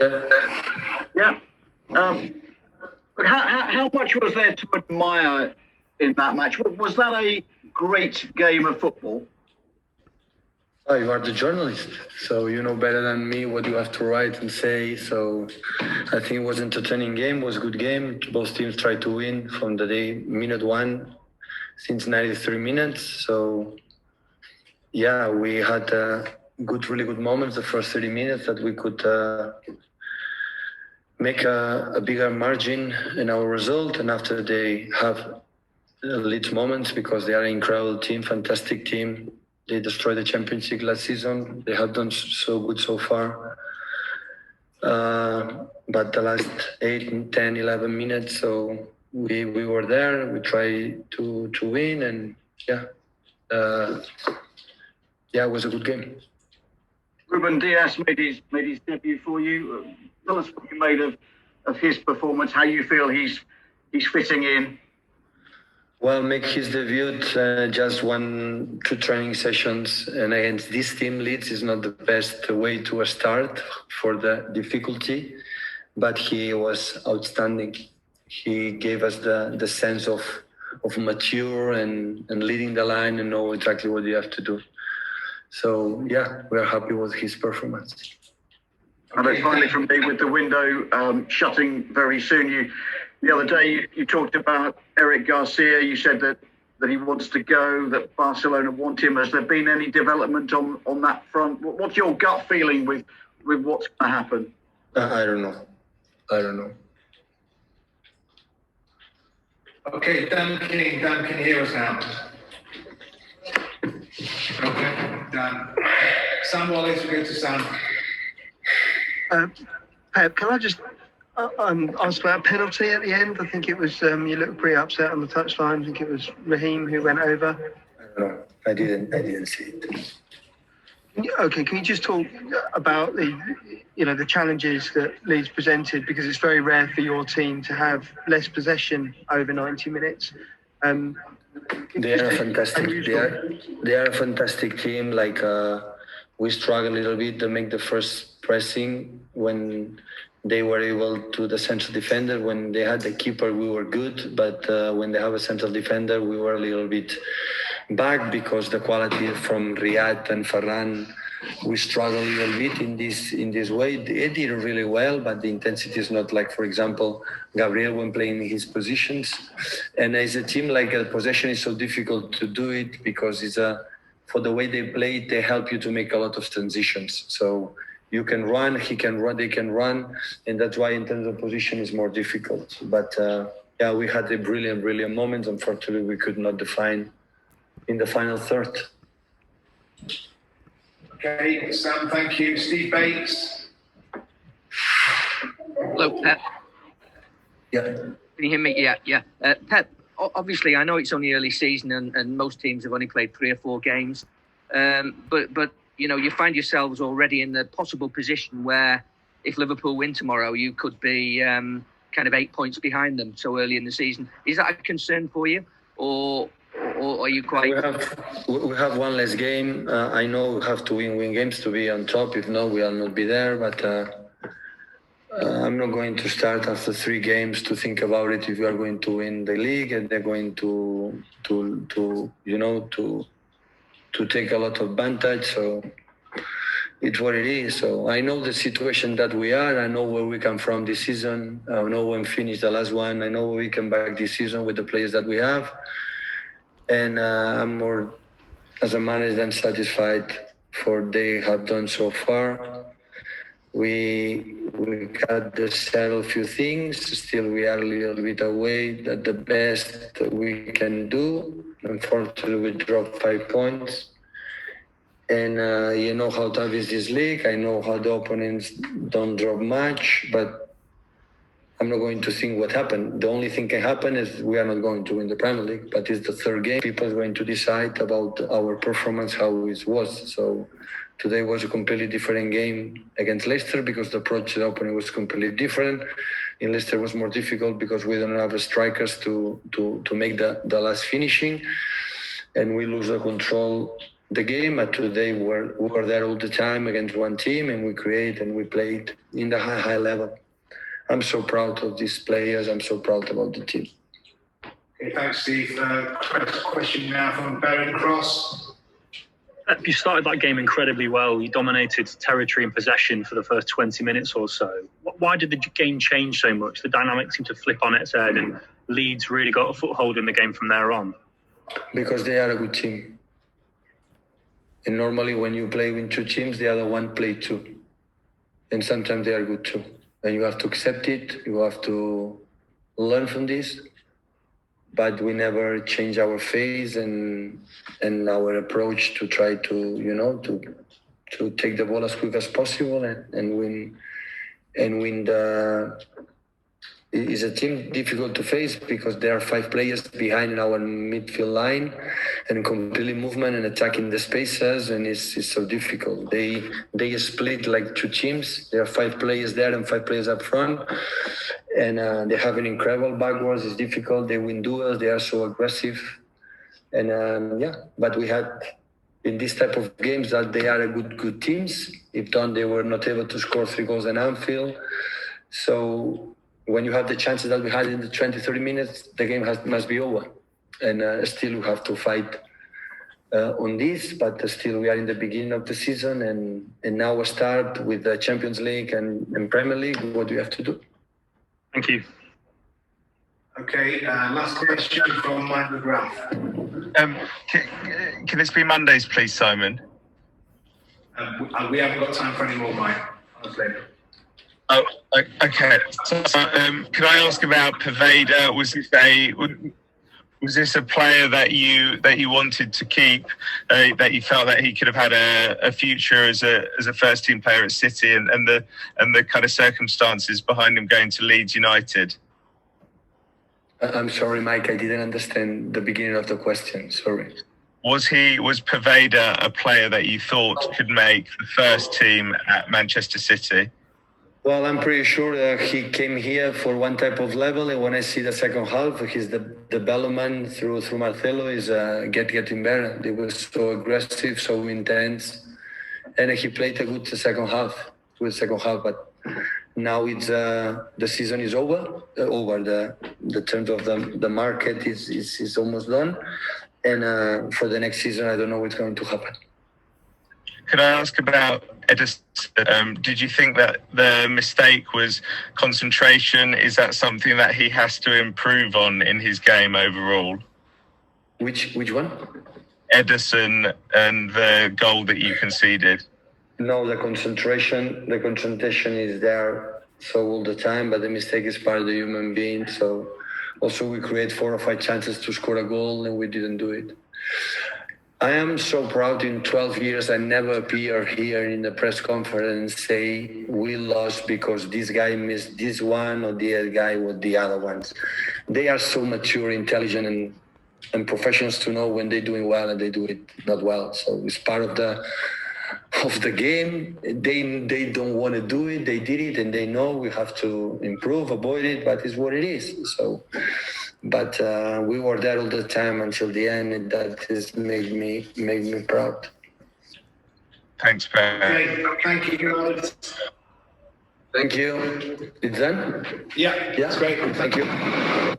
Yeah. Yeah. How much was there to admire in that match? Was that a great game of football? Oh, you are the journalist, so you know better than me what you have to write and say. So I think it was an entertaining game, was a good game. Both teams tried to win from the day, minute one, since 93 minutes. So yeah, we had really good moments the first 30 minutes that we could make a bigger margin in our result. And after they have Leeds moments, because they are an incredible team, fantastic team. They destroyed the Championship last season. They have done so good so far. But the last 8, 10, 11 minutes, so we were there. We tried to win, and it was a good game. Ruben Dias made his debut for you. Tell us what you made of his performance. How you feel he's fitting in. Well, make his debut just 2 training sessions, and against this team, Leeds is not the best way to start for the difficulty, but he was outstanding. He gave us the sense of mature and leading the line and know exactly what you have to do. So yeah, we are happy with his performance. And then finally from me, with the window shutting very soon, the other day you talked about Eric Garcia. You said that he wants to go, that Barcelona want him. Has there been any development on that front? What's your gut feeling with what's going to happen? I don't know. Okay, Dan, can you hear us now? Okay, Dan. Sam Wallace, we'll go to Sam. Pep, can I just ask about a penalty at the end? I think it was, you looked pretty upset on the touchline. I think it was Raheem who went over. I don't know. I didn't see it. Okay, can you just talk about the challenges that Leeds presented, because it's very rare for your team to have less possession over 90 minutes. They are fantastic. They are a fantastic team. We struggle a little bit to make the first pressing when they were able to the central defender. When they had the keeper, we were good, but when they have a central defender, we were a little bit back because the quality from Riyad and Farhan, we struggle a little bit in this way. They did really well, but the intensity is not like, for example, Gabriel when playing his positions. And as a team, possession is so difficult to do it because for the way they play, they help you to make a lot of transitions. So you can run, he can run, they can run, and that's why in terms of position is more difficult. But we had a brilliant moment. Unfortunately, we could not define in the final third. Okay, Sam, thank you. Steve Bates. Hello, Pep. Yeah. Can you hear me? Yeah. Pep, obviously, I know it's only early season and most teams have only played 3 or 4 games. But you find yourselves already in the possible position where if Liverpool win tomorrow, you could be kind of 8 points behind them so early in the season. Is that a concern for you? Or are you quite... We have one less game. I know we have to win games to be on top. If not, we will not be there. But I'm not going to start after 3 games to think about it if we are going to win the league and they're going to take a lot of advantage. So it's what it is. So I know the situation that we are. I know where we come from this season. I know when we finished the last one. I know where we come back this season with the players that we have. And I'm more, as a manager, than satisfied for they have done so far. We got to settle a few things. Still, we are a little bit away. That the best we can do. Unfortunately, we dropped 5 points. And you know how tough is this league. I know how the opponents don't drop much, but I'm not going to think what happened. The only thing can happen is we are not going to win the Premier League, but it's the 3rd game. People are going to decide about our performance, how it was. So today was a completely different game against Leicester because the approach to the opponent was completely different. In Leicester was more difficult because we don't have strikers to make the last finishing. And we lose the control the game. But today we were there all the time against one team, and we create and we played in the high level. I'm so proud of these players. I'm so proud about the team. Okay, thanks, Steve. Question now from Baron Cross. You started that game incredibly well. You dominated territory and possession for the first 20 minutes or so. Why did the game change so much? The dynamic seemed to flip on its head, and Leeds really got a foothold in the game from there on. Because they are a good team. And normally when you play with two teams, the other one play two. And sometimes they are good too. And you have to accept it. You have to learn from this. But we never change our phase and our approach to try to take the ball as quick as possible and win the. It's a team difficult to face because there are 5 players behind in our midfield line and completely movement and attacking the spaces, and it's so difficult. They split like 2 teams. There are 5 players there and 5 players up front, and they have an incredible backwards. It's difficult. They win duels. They are so aggressive, and But we had in this type of games that they are a good teams. If done, they were not able to score 3 goals in Anfield, so. When you have the chances that we had in the 20-30 minutes, the game must be over. And still we have to fight on this, but still we are in the beginning of the season and now we start with the Champions League and Premier League. What do we have to do? Thank you. Okay, last question from Mike McGrath. Can this be Mondays, please, Simon? We haven't got time for any more, Mike, honestly. Oh, okay. So, can I ask about Poveda? Was this a player that you wanted to keep? That you felt that he could have had a future as a first team player at City, and the kind of circumstances behind him going to Leeds United? I'm sorry, Mike. I didn't understand the beginning of the question. Sorry. Was Poveda a player that you thought could make the first team at Manchester City? Well, I'm pretty sure he came here for one type of level, and when I see the second half, his development through Marcelo is getting better. They were so aggressive, so intense, and he played a good second half. But now it's the season is over. The terms of the market is almost done, and for the next season, I don't know what's going to happen. Could I ask about Edison? Did you think that the mistake was concentration? Is that something that he has to improve on in his game overall? Which one? Edison and the goal that you conceded. No, the concentration is there so all the time, but the mistake is part of the human being. So also we create 4 or 5 chances to score a goal and we didn't do it. I am so proud. In 12 years, I never appear here in the press conference and say we lost because this guy missed this one or the other guy with the other ones. They are so mature, intelligent, and professionals to know when they're doing well and they do it not well. So it's part of the game. They don't want to do it. They did it, and they know we have to improve, avoid it. But it's what it is. So. But we were there all the time until the end, and that has made me proud. Thanks, Pep. Okay, thank you, guys. Thank you. It's done? Yeah, Yeah, it's great. Thank you.